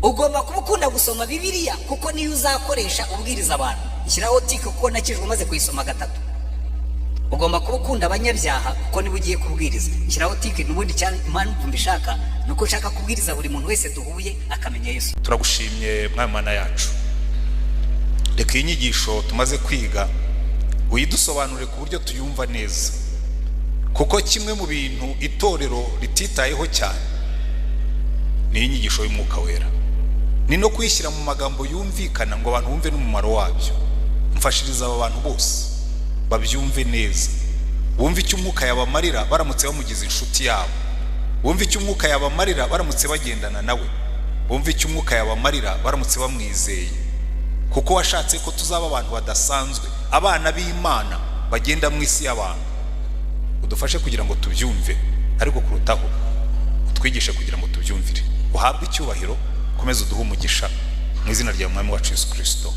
ugomba kuba ukunda gusoma Bibiriya kuko niyo uzakoresha ubwiriza abantu. Shyiraho tike kuko nakijwe maze kuyisoma gatatu. Ugomba kuba ukunda abanyabyaha kuko niba ugiye kubwiriza. Shyiraho tike n'ubundi cyane impamvu mbishaka nuko nshaka kubwiriza buri muntu wese duhuye akamenya Yesu. Turagushimye Mana yacu, reka inyigisho tumaze kwiga uyidusobanure ku buryo tuyumva neza, kuko kimwe mu bintu itorero rititayeho cyane ni inyigisho y'Umwuka Wera, ni no kuyishyira mu magambo yumvikana ngo abantu bumve n'umumaro wabyo. Mfashiriza aba bantu bose babyumve neza, bumve icyo Umwuka yabamarira baramutse bamugize inshuti yabo, bumve icyo Umwuka yabamarira baramutse bagendana nawe, bumve icyo Umwuka yabamarira baramutse bamwizeye, kuko washatse ko tuzaba abantu badasanzwe, abana b'Imana bagenda mu isi y'abantu. Udufashe kugira ngo tubyumve, ariko kurutaho utwigishe kugira ngo tubyumvire. Uhabwe icyubahiro, komeza uduhe umugisha mu izina rya Mwami wacu Yesu Kristo.